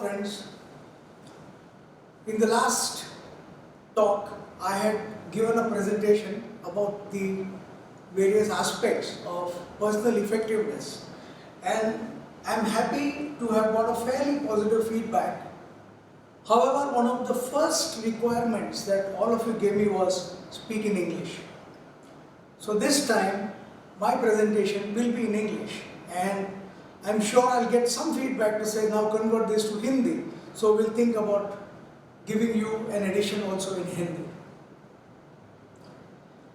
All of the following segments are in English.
friends. In the last talk, I had given a presentation about the various aspects of personal effectiveness, and I'm happy to have got a fairly positive feedback. However, one of the first requirements that all of you gave me was speak in English. So this time, my presentation will be in English, and I'm sure I'll get some feedback to say now convert this to Hindi. So we'll think about giving you an edition also in Hindi.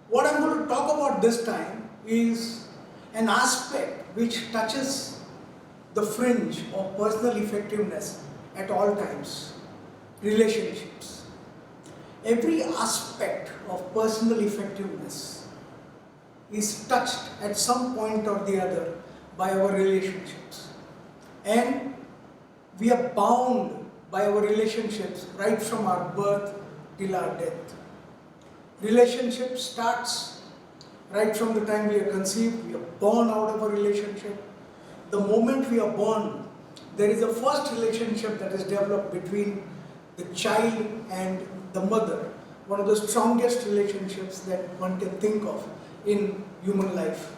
What I'm going to talk about this time is an aspect which touches the fringe of personal effectiveness at all times: relationships. Every aspect of personal effectiveness is touched at some point or the other by our relationships, and we are bound by our relationships right from our birth till our death. Relationship starts right from the time we are conceived. We are born out of a relationship. The moment we are born, there is a first relationship that is developed between the child and the mother, one of the strongest relationships that one can think of in human life.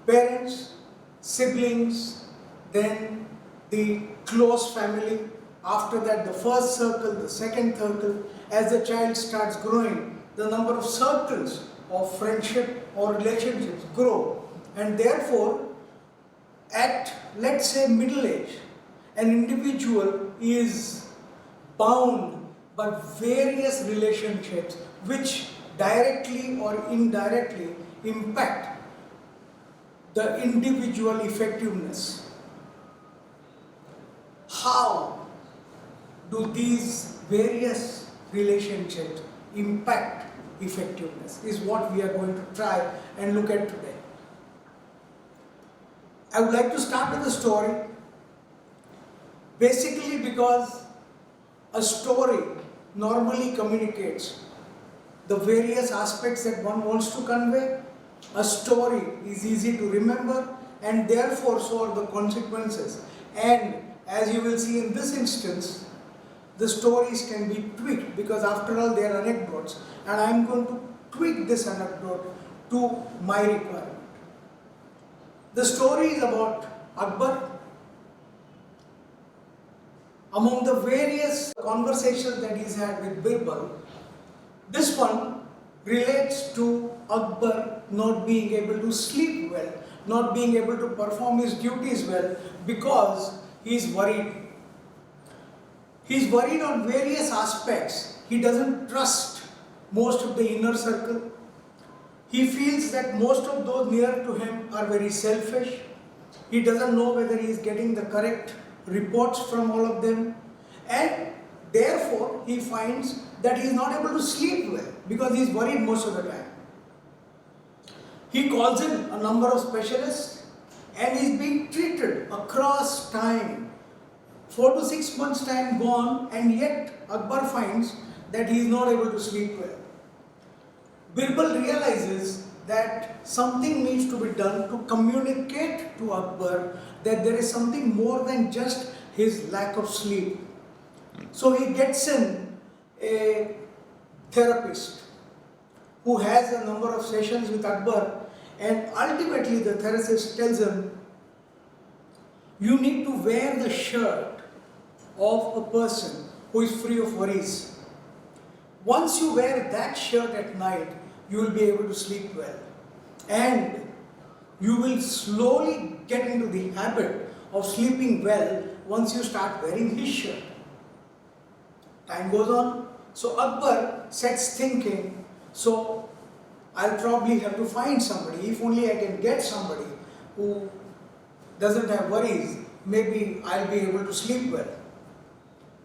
Parents, siblings, then the close family, after that the first circle, the second circle. As the child starts growing, the number of circles of friendship or relationships grow, and therefore at, let's say, middle age, an individual is bound by various relationships which directly or indirectly impact the individual effectiveness. How do these various relationships impact effectiveness is what we are going to try and look at today. I would like to start with a story, basically because a story normally communicates the various aspects that one wants to convey. A story is easy to remember, and therefore so are the consequences. And as you will see in this instance, the stories can be tweaked because after all they are anecdotes, and I am going to tweak this anecdote to my requirement. The story is about Akbar. Among the various conversations that he's had with Birbal, this one relates to Akbar not being able to sleep well, not being able to perform his duties well because he is worried. He is worried on various aspects. He doesn't trust most of the inner circle. He feels that most of those near to him are very selfish. He doesn't know whether he is getting the correct reports from all of them, and therefore he finds that he is not able to sleep well because he is worried most of the time. He calls in a number of specialists and is being treated across time. 4 to 6 months time gone, and yet Akbar finds that he is not able to sleep well. Birbal realizes that something needs to be done to communicate to Akbar that there is something more than just his lack of sleep. So he gets in a therapist who has a number of sessions with Akbar, and ultimately the therapist tells him, you need to wear the shirt of a person who is free of worries. Once you wear that shirt at night, you will be able to sleep well, and you will slowly get into the habit of sleeping well once you start wearing his shirt. Time goes on, so Akbar sets thinking, so I'll probably have to find somebody. If only I can get somebody who doesn't have worries, maybe I'll be able to sleep well.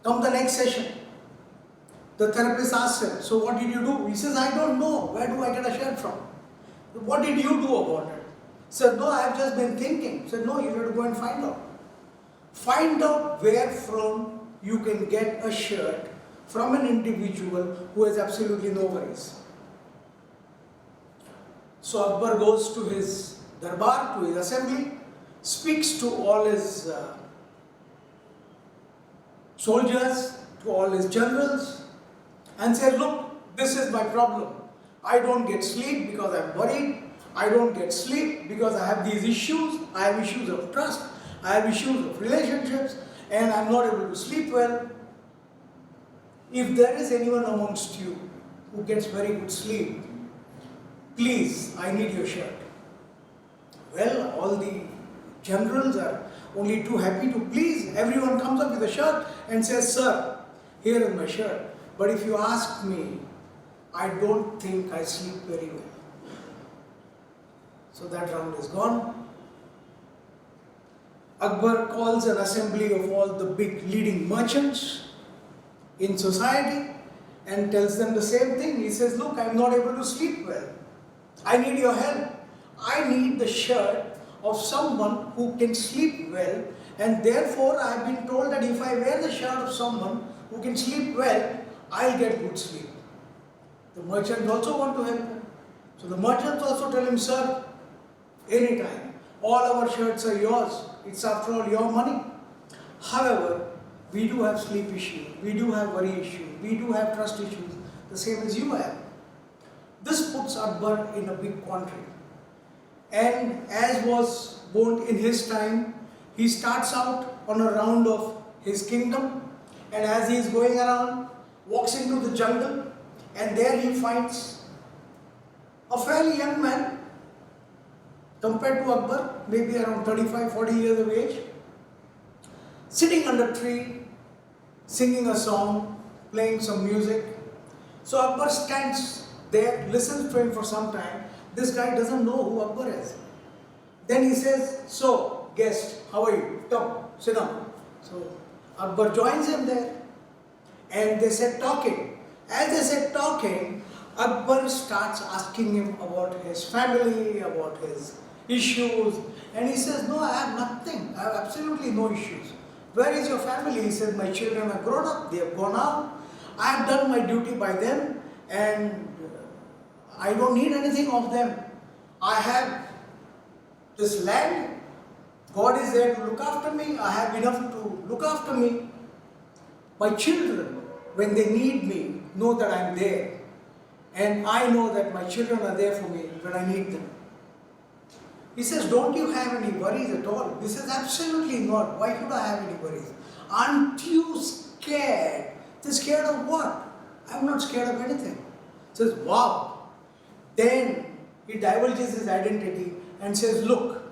Come the next session, the therapist asks him, so what did you do? He says, I don't know. Where do I get a shirt from? What did you do about it? He said, no, I've just been thinking. He said, no, you have to go and find out. Find out where from you can get a shirt from an individual who has absolutely no worries. So Akbar goes to his darbar, to his assembly, speaks to all his soldiers, to all his generals, and said, look, this is my problem. I don't get sleep because I'm worried. I don't get sleep because I have these issues. I have issues of trust. I have issues of relationships, and I'm not able to sleep well. If there is anyone amongst you who gets very good sleep, please, I need your shirt. Well, all the generals are only too happy to please. Everyone comes up with a shirt and says, sir, here is my shirt. But if you ask me, I don't think I sleep very well. So that round is gone. Akbar calls an assembly of all the big leading merchants in society and tells them the same thing. He says, look, I'm not able to sleep well. I need your help. I need the shirt of someone who can sleep well, and therefore I have been told that if I wear the shirt of someone who can sleep well, I'll get good sleep. The merchants also want to help him. So the merchants also tell him, sir, anytime, all our shirts are yours. It's after all your money. However, we do have sleep issues, we do have worry issues, we do have trust issues, the same as you have. This puts Akbar in a big quandary. And as was wont in his time, he starts out on a round of his kingdom, and as he is going around, walks into the jungle, and there he finds a fairly young man compared to Akbar, maybe around 35-40 years of age, sitting under a tree, singing a song, playing some music. So Akbar stands there, listens to him for some time. This guy doesn't know who Akbar is. Then he says, so, guest, how are you? Come, sit down. So Akbar joins him there, and they said talking. As they said talking, Akbar starts asking him about his family, about his issues, and he says, no, I have nothing. I have absolutely no issues. Where is your family? He said, my children are grown up, they have gone out. I have done my duty by them, and I don't need anything of them. I have this land. God is there to look after me. I have enough to look after me. My children, when they need me, know that I am there. And I know that my children are there for me when I need them. He says, don't you have any worries at all? He says, absolutely not. Why should I have any worries? Aren't you scared? They're scared of what? I'm not scared of anything. He says, wow. Then he divulges his identity and says, look,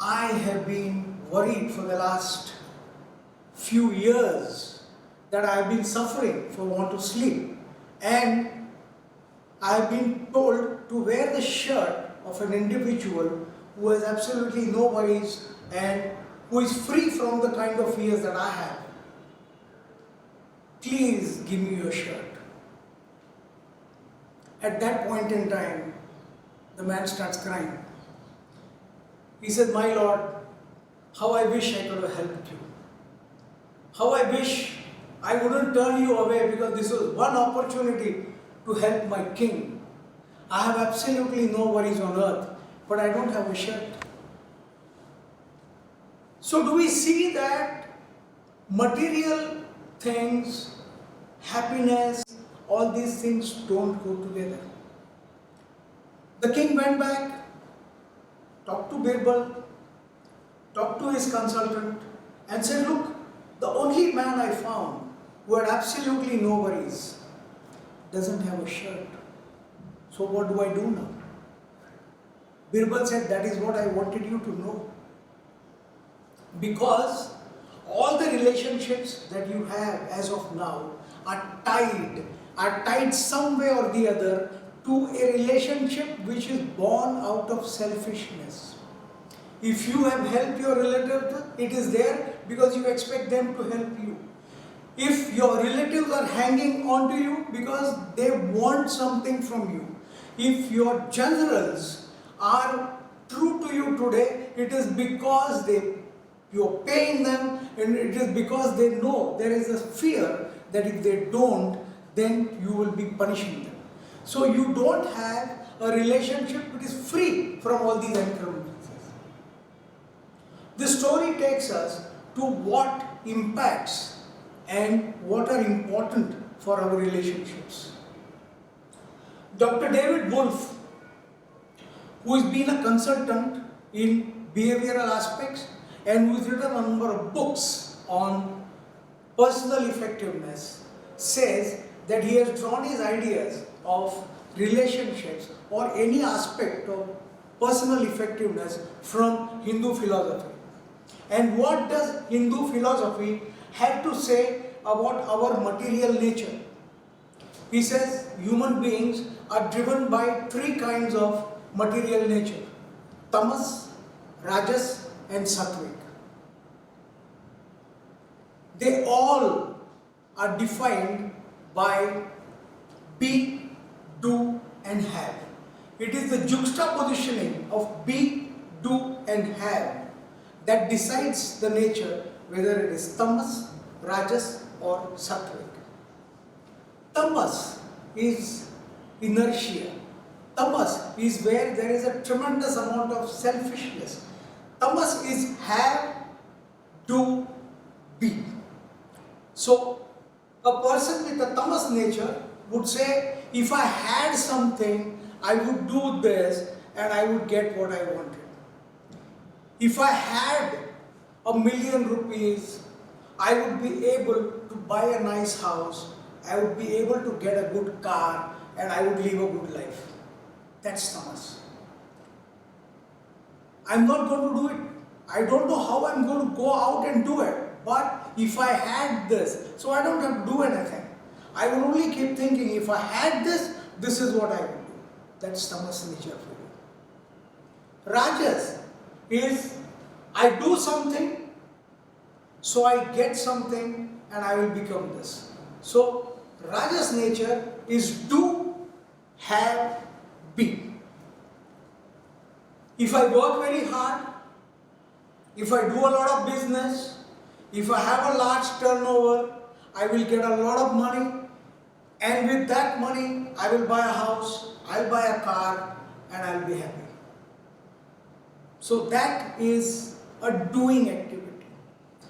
I have been worried for the last few years that I have been suffering for want of sleep, and I have been told to wear the shirt of an individual who has absolutely no worries and who is free from the kind of fears that I have. Please give me your shirt. At that point in time, the man starts crying. He said, my lord, how I wish I could have helped you. How I wish I wouldn't turn you away, because this was one opportunity to help my king. I have absolutely no worries on earth, but I don't have a shirt. So do we see that material things, happiness, all these things don't go together? The king went back, talked to Birbal, talked to his consultant, and said, look, the only man I found who had absolutely no worries doesn't have a shirt. So what do I do now? Birbal said, that is what I wanted you to know. Because all the relationships that you have as of now are tied some way or the other to a relationship which is born out of selfishness. If you have helped your relative, it is there because you expect them to help you. If your relatives are hanging on to you because they want something from you, if your generals are true to you today, it is because you are paying them, and it is because they know there is a fear that if they don't, then you will be punishing them. So you don't have a relationship which is free from all these encumbrances. This story takes us to what impacts and what are important for our relationships. Dr. David Wolf, who has been a consultant in behavioral aspects and who has written a number of books on personal effectiveness, says that he has drawn his ideas of relationships or any aspect of personal effectiveness from Hindu philosophy. And what does Hindu philosophy have to say about our material nature? He says human beings are driven by three kinds of material nature: tamas, rajas and sattvic. They all are defined by be, do and have. It is the juxtapositioning of be, do and have that decides the nature, whether it is tamas, rajas or sattvic. Tamas is inertia. Tamas is where there is a tremendous amount of selfishness. Tamas is have, do, be. So a person with a tamas nature would say, if I had something, I would do this and I would get what I wanted. If I had ₹1,000,000, I would be able to buy a nice house, I would be able to get a good car and I would live a good life. That's tamas. I'm not going to do it. I don't know how I'm going to go out and do it. But if I had this, so I don't have to do anything. I will only keep thinking, if I had this, this is what I would do. That's tamas nature for you. Rajas is, I do something, so I get something and I will become this. So rajas nature is do, have, be. If I work very hard, if I do a lot of business, if I have a large turnover, I will get a lot of money, and with that money I will buy a house, I'll buy a car and I'll be happy. So that is a doing activity.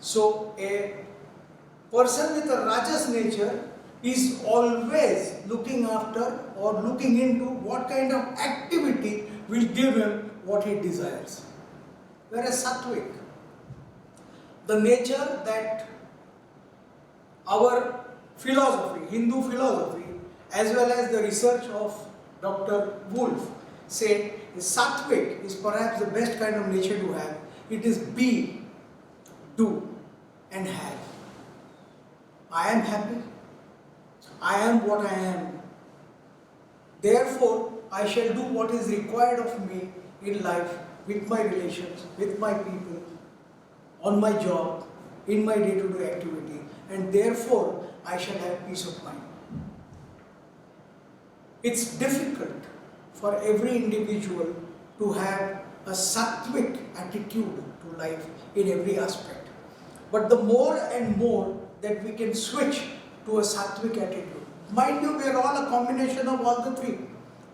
So a person with a rajas nature is always looking after or looking into what kind of activity will give him what he desires. Whereas sattvic, the nature that our philosophy, Hindu philosophy, as well as the research of Dr. Wolf say is sattvic is perhaps the best kind of nature to have. It is be, do and have. I am happy. I am what I am. Therefore, I shall do what is required of me in life, with my relations, with my people, on my job, in my day-to-day activity, and therefore I shall have peace of mind. It's difficult for every individual to have a sattvic attitude to life in every aspect. But the more and more that we can switch to a sattvic attitude, mind you, we are all a combination of all the three.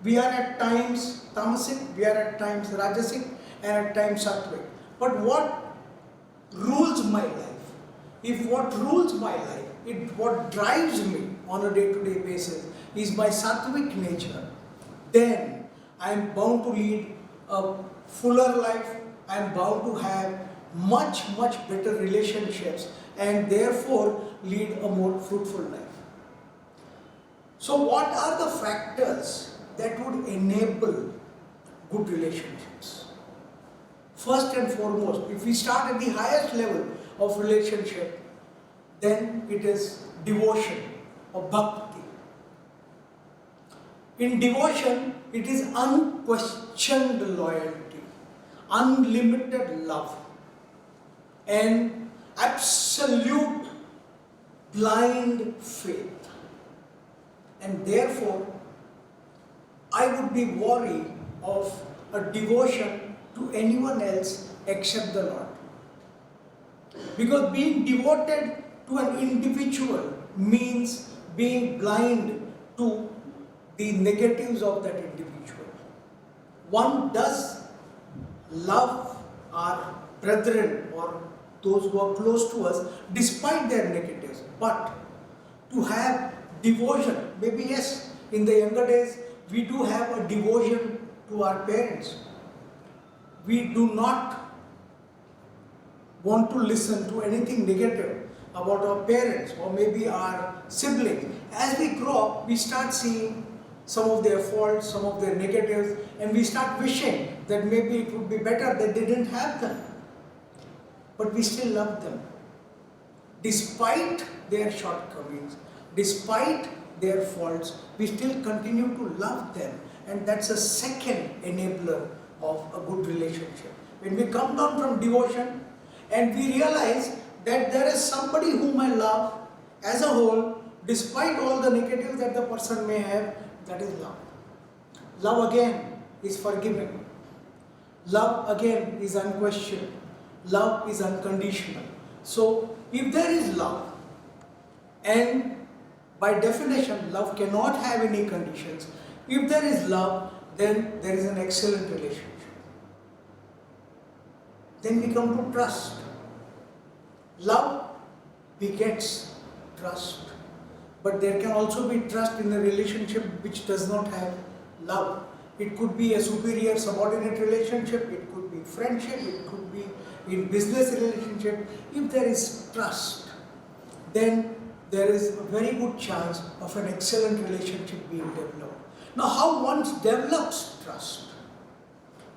We are at times tamasic, we are at times rajasic, and at times sattvic. But what rules my life? If what rules my life, what drives me on a day-to-day basis is my sattvic nature, then I am bound to lead a fuller life, I am bound to have much better relationships and therefore lead a more fruitful life. So what are the factors that would enable good relationships? First and foremost, if we start at the highest level of relationship, then it is devotion or bhakti. In devotion, it is unquestioned loyalty, unlimited love, and absolute blind faith. And therefore, I would be wary of a devotion to anyone else except the Lord. Because being devoted to an individual means being blind to the negatives of that individual. One does love our brethren or those who are close to us, despite their negatives. But to have devotion, maybe yes, in the younger days, we do have a devotion to our parents. We do not want to listen to anything negative about our parents or maybe our siblings. As we grow up, we start seeing some of their faults, some of their negatives, and we start wishing that maybe it would be better that they didn't have them. But we still love them. Despite their shortcomings, despite their faults, we still continue to love them. And that's a second enabler of a good relationship. When we come down from devotion and we realize that there is somebody whom I love as a whole, despite all the negatives that the person may have, that is love. Love again is forgiving. Love again is unquestioned. Love is unconditional. So if there is love, and by definition love cannot have any conditions, if there is love, then there is an excellent relationship. Then we come to trust. Love begets trust. But there can also be trust in a relationship which does not have love. It could be a superior subordinate relationship, it could be friendship, it could be in business relationship. If there is trust, then there is a very good chance of an excellent relationship being developed. Now, how one develops trust?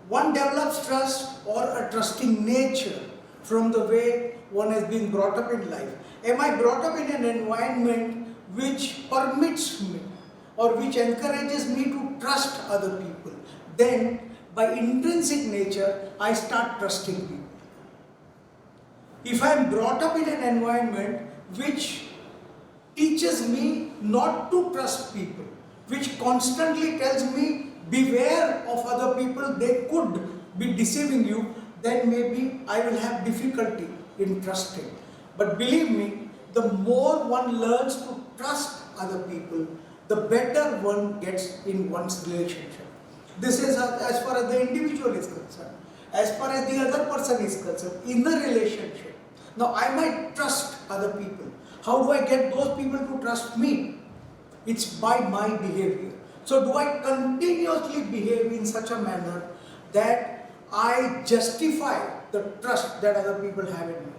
One develops trust or a trusting nature from the way one has been brought up in life. Am I brought up in an environment which permits me or which encourages me to trust other people? Then, by intrinsic nature, I start trusting people. If I am brought up in an environment which teaches me not to trust people, which constantly tells me beware of other people, they could be deceiving you, then maybe I will have difficulty in trusting. But believe me, the more one learns to trust other people, the better one gets in one's relationship. This is as far as the individual is concerned. As far as the other person is concerned, in the relationship. Now I might trust other people. How do I get those people to trust me? It's by my behavior. So do I continuously behave in such a manner that I justify the trust that other people have in me?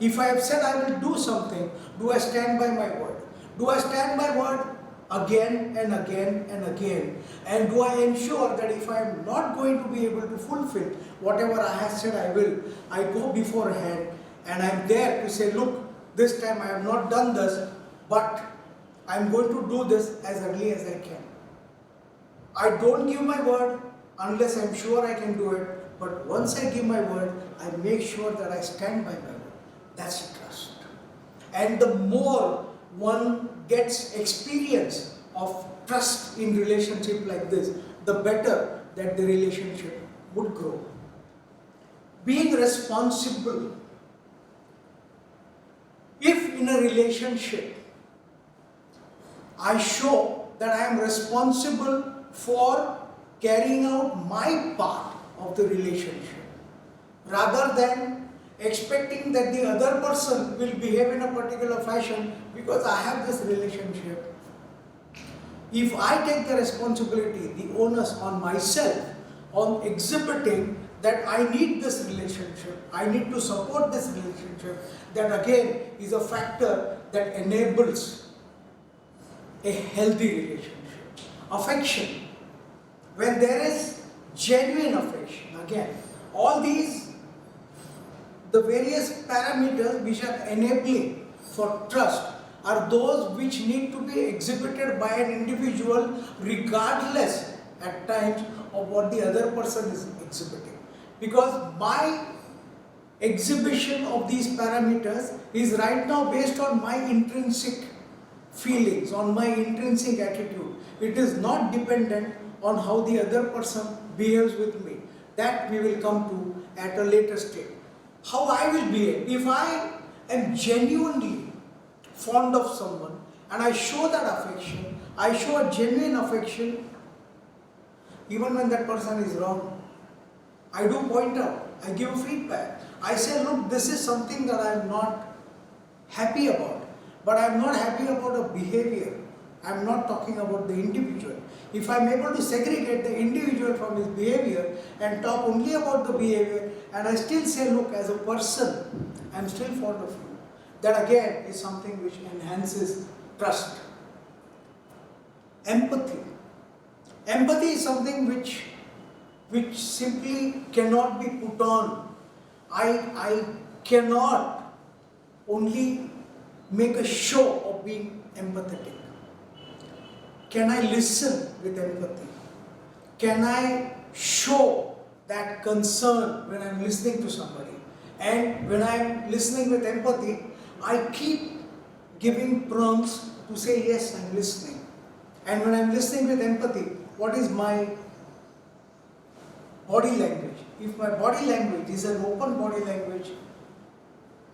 If I have said I will do something, do I stand by my word? Do I stand by word again and again and again? And do I ensure that if I am not going to be able to fulfill whatever I have said I will, I go beforehand and I am there to say, look, this time I have not done this, but I am going to do this as early as I can. I don't give my word unless I am sure I can do it, but once I give my word, I make sure that I stand by my word. That's trust. And the more one gets experience of trust in relationship like this, the better that the relationship would grow. Being responsible. If in a relationship I show that I am responsible for carrying out my part of the relationship, rather than expecting that the other person will behave in a particular fashion because I have this relationship. If I take the responsibility, the onus on myself, on exhibiting that I need this relationship, I need to support this relationship, that again is a factor that enables a healthy relationship. Affection. When there is genuine affection, again, all these, the various parameters which are enabling for trust are those which need to be exhibited by an individual regardless at times of what the other person is exhibiting. Because my exhibition of these parameters is right now based on my intrinsic feelings, on my intrinsic attitude. It is not dependent on how the other person behaves with me. That we will come to at a later stage. How I will behave. If I am genuinely fond of someone and I show that affection, I show a genuine affection even when that person is wrong. I do point out, I give feedback. I say, look, this is something that I am not happy about. But I am not happy about a behavior. I am not talking about the individual. If I am able to segregate the individual from his behavior and talk only about the behavior, and I still say, look, as a person, I am still fond of you. That again is something which enhances trust. Empathy. Empathy is something which simply cannot be put on. I cannot only make a show of being empathetic. Can I listen with empathy? Can I show that concern when I am listening to somebody? And when I am listening with empathy, I keep giving prompts to say, yes, I am listening. And when I am listening with empathy, what is my body language? If my body language is an open body language,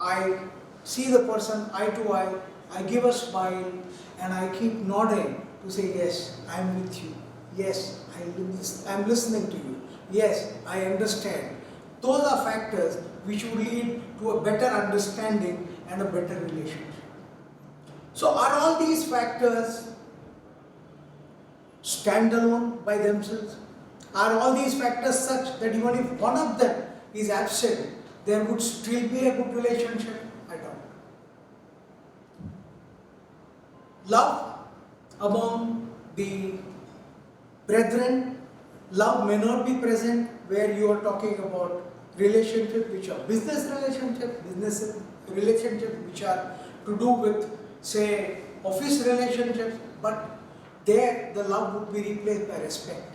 I see the person eye to eye, I give a smile, and I keep nodding to say, yes, I am with you. Yes, I am listening to you. Yes, I understand. Those are factors which would lead to a better understanding and a better relationship. So are all these factors standalone by themselves? Are all these factors such that even if one of them is absent, there would still be a good relationship? I doubt. Love among the brethren, love may not be present where you are talking about relationships which are business relationships which are to do with, say, office relationships, but there the love would be replaced by respect.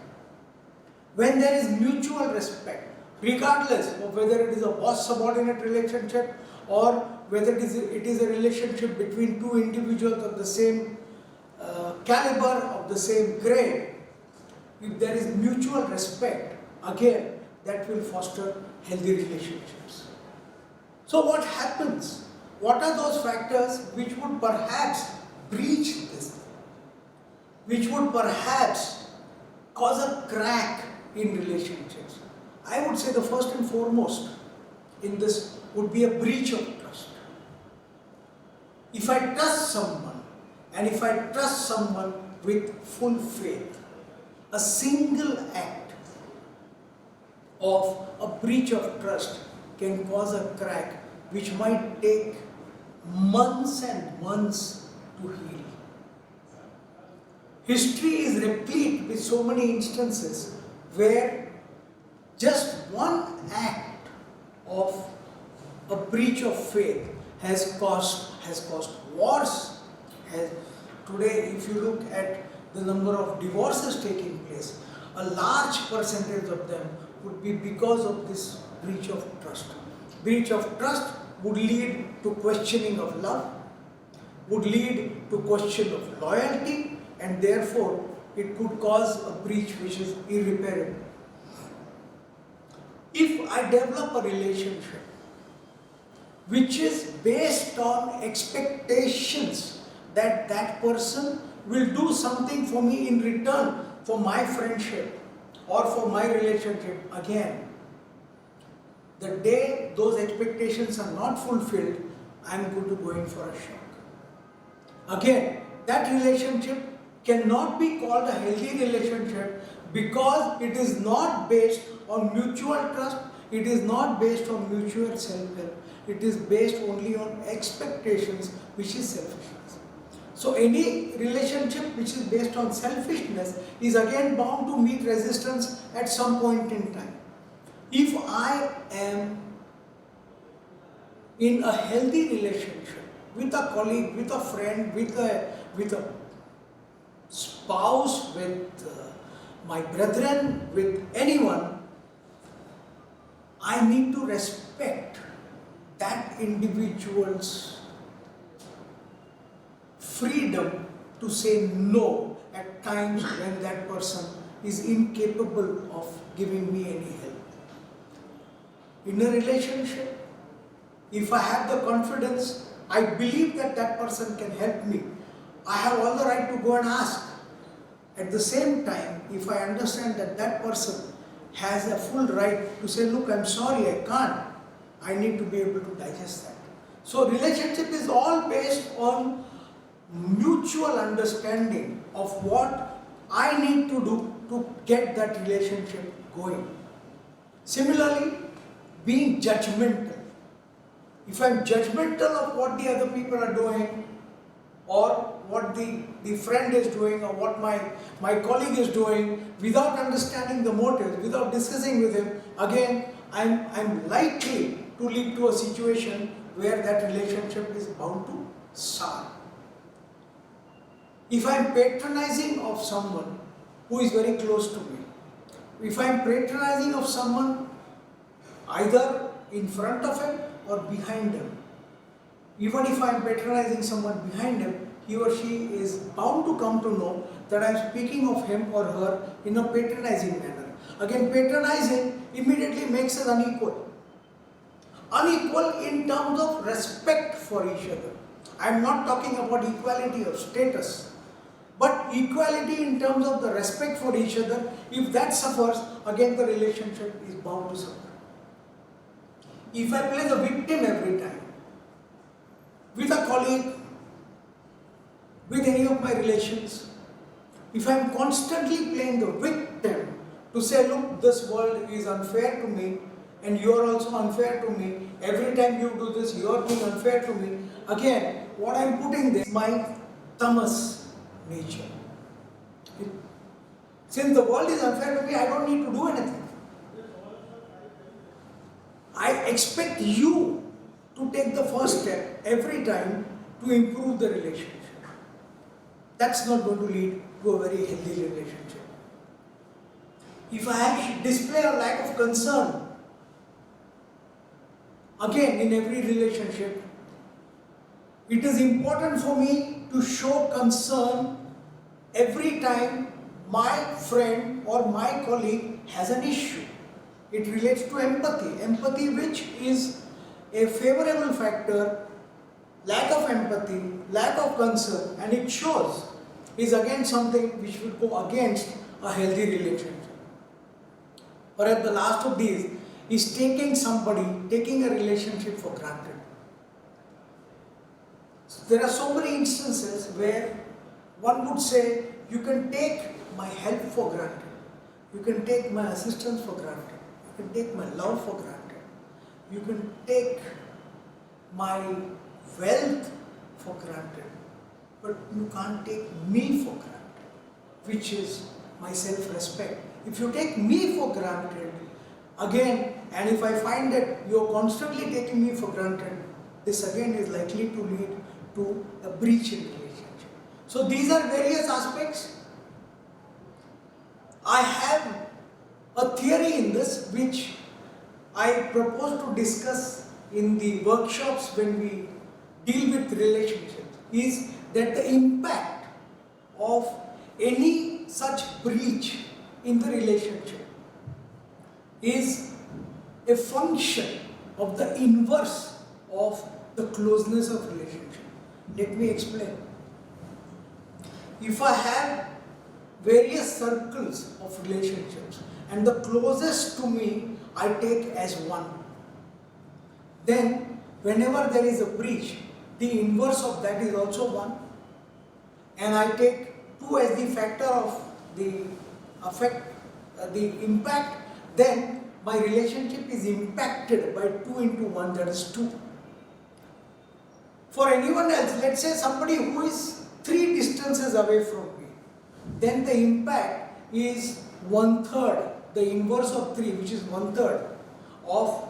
When there is mutual respect, regardless of whether it is a boss-subordinate relationship or whether it is a relationship between two individuals of the same caliber, of the same grade, if there is mutual respect, again, that will foster healthy relationships. So what happens? What are those factors which would perhaps breach this? Which would perhaps cause a crack in relationships? I would say the first and foremost in this would be a breach of trust. If I trust someone, and if I trust someone with full faith, a single act of a breach of trust can cause a crack which might take months and months to heal. History is replete with so many instances where just one act of a breach of faith has caused wars. Today, if you look at the number of divorces taking place, a large percentage of them would be because of this breach of trust. Breach of trust would lead to questioning of love, would lead to question of loyalty, and therefore it could cause a breach which is irreparable. If I develop a relationship which is based on expectations that that person will do something for me in return for my friendship or for my relationship, again, the day those expectations are not fulfilled, I am going to go in for a shock. Again, that relationship cannot be called a healthy relationship because it is not based on mutual trust, it is not based on mutual self-help, it is based only on expectations, which is selfishness. So any relationship which is based on selfishness is again bound to meet resistance at some point in time. If I am in a healthy relationship with a colleague, with a friend, with a spouse, with my brethren, with anyone, I need to respect that individual's freedom to say no at times when that person is incapable of giving me any help. In a relationship, if I have the confidence, I believe that that person can help me, I have all the right to go and ask. At the same time, if I understand that that person has a full right to say, look, I'm sorry, I can't, I need to be able to digest that. So relationship is all based on mutual understanding of what I need to do to get that relationship going. Similarly, being judgmental. If I'm judgmental of what the other people are doing, or what the friend is doing, or what my colleague is doing, without understanding the motives, without discussing with him, again, I'm likely to lead to a situation where that relationship is bound to sour. If I'm patronizing of someone who is very close to me, if I'm patronizing of someone either in front of him or behind him, even if I'm patronizing someone behind him, he or she is bound to come to know that I'm speaking of him or her in a patronizing manner. Again, patronizing immediately makes us unequal. Unequal in terms of respect for each other. I'm not talking about equality of status, but equality in terms of the respect for each other. If that suffers, again the relationship is bound to suffer. If I play the victim every time, with a colleague, with any of my relations, if I am constantly playing the victim to say, look, this world is unfair to me and you are also unfair to me, every time you do this, you are being unfair to me, again, what I am putting there is my tamas nature. Since the world is unfair to me, I don't need to do anything. I expect you to take the first step every time to improve the relationship. That's not going to lead to a very healthy relationship. If I display a lack of concern, again in every relationship, it is important for me to show concern every time my friend or my colleague has an issue. It relates to empathy. Empathy, which is a favorable factor, lack of empathy, lack of concern, and it shows, is again something which would go against a healthy relationship. Or at the last of these is taking a relationship for granted. So there are so many instances where one would say, you can take my help for granted, you can take my assistance for granted, you can take my love for granted, you can take my wealth for granted, but you can't take me for granted, which is my self-respect. If you take me for granted, again, and if I find that you're constantly taking me for granted, this again is likely to lead to a breach in relationship. So these are various aspects. I have a theory in this which I propose to discuss in the workshops when we deal with relationships, is that the impact of any such breach in the relationship is a function of the inverse of the closeness of relationship. Let me explain. If I have various circles of relationships and the closest to me I take as one, then whenever there is a breach, the inverse of that is also 1, and I take 2 as the factor of the impact, then my relationship is impacted by 2 into 1, that is 2. For anyone else, let's say somebody who is 3 distances away from me, then the impact is 1/3, the inverse of 3, which is 1/3 of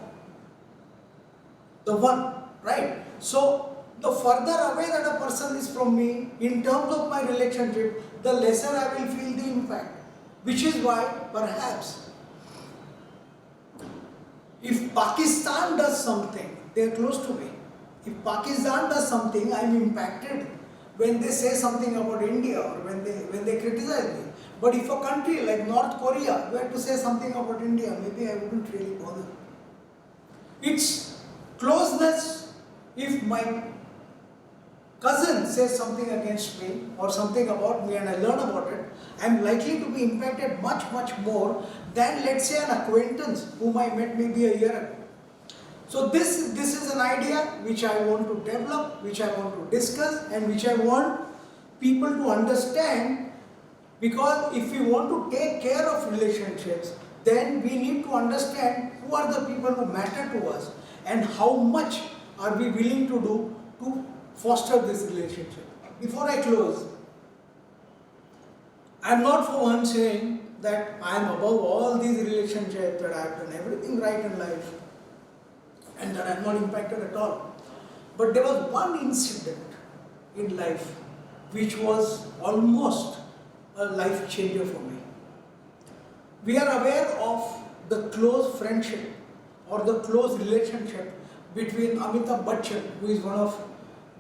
the 1, right? So the further away that a person is from me, in terms of my relationship, the lesser I will feel the impact. Which is why, perhaps, if Pakistan does something, they are close to me. If Pakistan does something, I am impacted when they say something about India or when they criticize me. But if a country like North Korea were to say something about India, maybe I wouldn't really bother. It's closeness. If my cousin says something against me or something about me and I learn about it, I am likely to be impacted much more than, let's say, an acquaintance whom I met maybe a year ago. So this is an idea which I want to develop, which I want to discuss, and which I want people to understand, because if we want to take care of relationships, then we need to understand who are the people who matter to us and how much are we willing to do to foster this relationship. Before I close, I am not for one saying that I am above all these relationships, that I have done everything right in life and that I am not impacted at all. But there was one incident in life which was almost a life changer for me. We are aware of the close friendship or the close relationship between Amitabh Bachchan, who is one of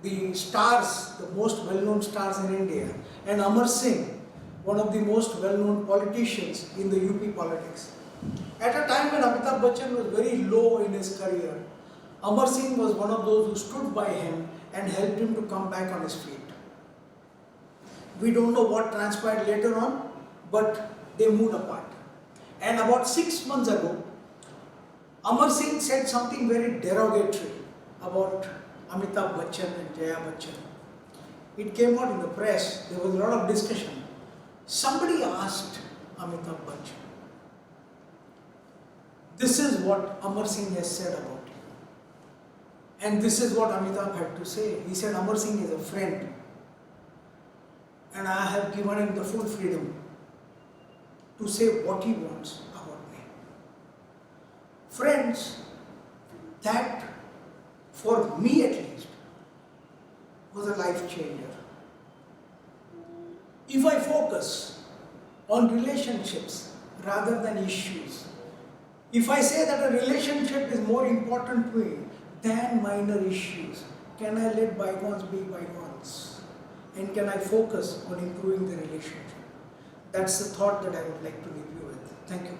the stars, the most well-known stars in India, and Amar Singh, one of the most well-known politicians in the UP politics. At a time when Amitabh Bachchan was very low in his career, Amar Singh was one of those who stood by him and helped him to come back on his feet. We don't know what transpired later on, but they moved apart. And about 6 months ago, Amar Singh said something very derogatory about Amitabh Bachchan and Jaya Bachchan. It came out in the press, there was a lot of discussion. Somebody asked Amitabh Bachchan, this is what Amar Singh has said about you. And this is what Amitabh had to say. He said, Amar Singh is a friend, and I have given him the full freedom to say what he wants about me. Friends, that for me at least was a life changer. If I focus on relationships rather than issues, if I say that a relationship is more important to me than minor issues, can I let bygones be bygones? And can I focus on improving the relationship? That's the thought that I would like to leave you with. Thank you.